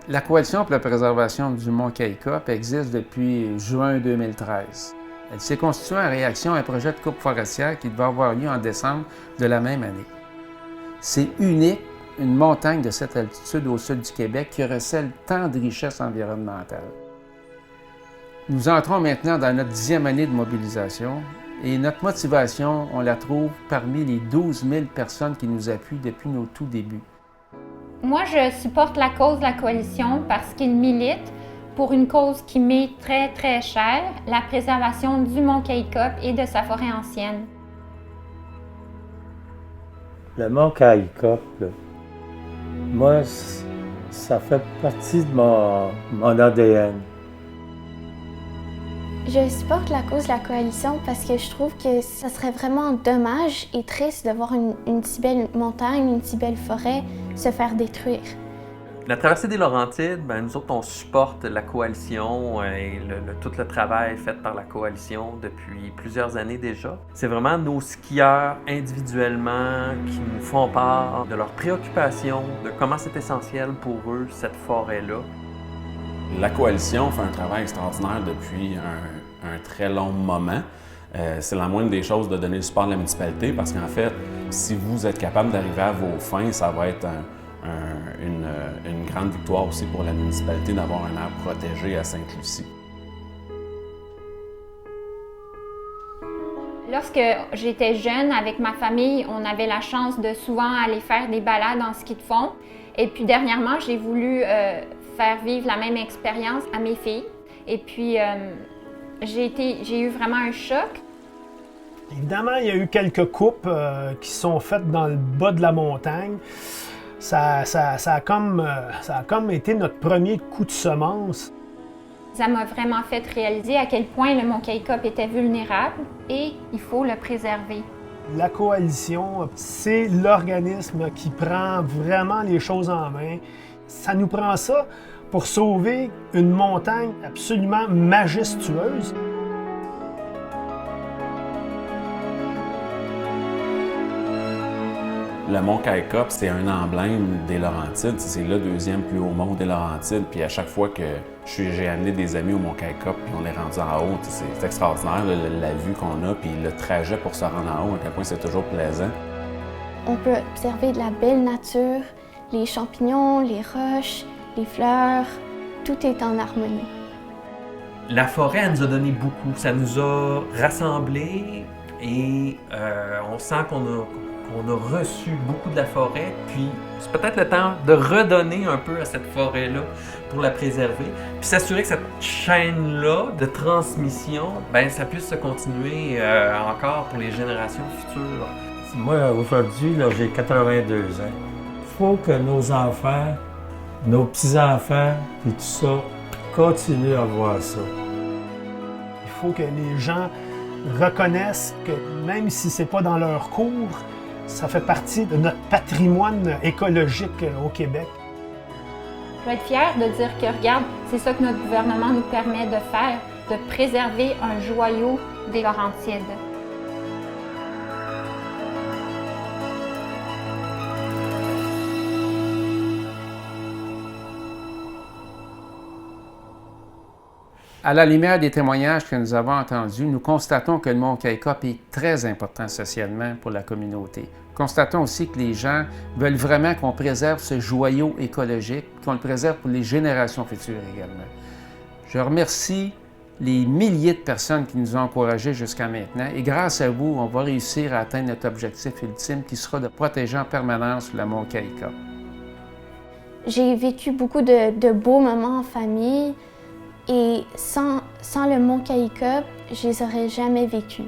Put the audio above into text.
La Coalition pour la préservation du mont Kaycop existe depuis juin 2013. Elle s'est constituée en réaction à un projet de coupe forestière qui devait avoir lieu en décembre de la même année. C'est unique, une montagne de cette altitude au sud du Québec qui recèle tant de richesses environnementales. Nous entrons maintenant dans notre 10e année de mobilisation et notre motivation, on la trouve parmi les 12 000 personnes qui nous appuient depuis nos tout débuts. Moi, je supporte la cause de la Coalition parce qu'il milite pour une cause qui m'est très, très chère, la préservation du mont Kaycop et de sa forêt ancienne. Le mont Kaycop, moi, ça fait partie de mon ADN. Je supporte la cause de la Coalition parce que je trouve que ça serait vraiment dommage et triste de voir une si belle montagne, une si belle forêt se faire détruire. La traversée des Laurentides, nous autres, on supporte la Coalition et tout le travail fait par la Coalition depuis plusieurs années déjà. C'est vraiment nos skieurs individuellement qui nous font part de leurs préoccupations, de comment c'est essentiel pour eux, cette forêt-là. La Coalition fait un travail extraordinaire depuis un très long moment. C'est la moindre des choses de donner le support de la municipalité parce qu'en fait, si vous êtes capable d'arriver à vos fins, ça va être une grande victoire aussi pour la municipalité d'avoir un aire protégé à Sainte-Lucie. Lorsque j'étais jeune, avec ma famille, on avait la chance de souvent aller faire des balades en ski de fond. Et puis dernièrement, j'ai voulu faire vivre la même expérience à mes filles. Et puis, j'ai eu vraiment un choc. Évidemment, il y a eu quelques coupes qui sont faites dans le bas de la montagne. Ça a comme été notre premier coup de semence. Ça m'a vraiment fait réaliser à quel point le mont Kaycop était vulnérable et il faut le préserver. La Coalition, c'est l'organisme qui prend vraiment les choses en main. Ça nous prend ça pour sauver une montagne absolument majestueuse. Le mont Kaycop, c'est un emblème des Laurentides. C'est le deuxième plus haut mont des Laurentides. Puis à chaque fois que j'ai amené des amis au mont Kaycop, puis on est rendu en haut, c'est extraordinaire la vue qu'on a, puis le trajet pour se rendre en haut, à quel point c'est toujours plaisant. On peut observer de la belle nature, les champignons, les roches, les fleurs, tout est en harmonie. La forêt, elle nous a donné beaucoup. Ça nous a rassemblés et on sent qu'on a reçu beaucoup de la forêt. Puis c'est peut-être le temps de redonner un peu à cette forêt-là pour la préserver. Puis s'assurer que cette chaîne-là de transmission, ça puisse se continuer encore pour les générations futures. Moi, aujourd'hui, j'ai 82 ans. Il faut que nos enfants, nos petits-enfants, et tout ça, continuent à voir ça. Il faut que les gens reconnaissent que même si ce n'est pas dans leur cours, ça fait partie de notre patrimoine écologique au Québec. Je vais être fière de dire que, regarde, c'est ça que notre gouvernement nous permet de faire, de préserver un joyau des Laurentides. À la lumière des témoignages que nous avons entendus, nous constatons que le mont Kaycop est très important socialement pour la communauté. Constatons aussi que les gens veulent vraiment qu'on préserve ce joyau écologique, qu'on le préserve pour les générations futures également. Je remercie les milliers de personnes qui nous ont encouragés jusqu'à maintenant et grâce à vous, on va réussir à atteindre notre objectif ultime qui sera de protéger en permanence le mont Kaycop. J'ai vécu beaucoup de beaux moments en famille et sans le mont Kaycop, je les aurais jamais vécus.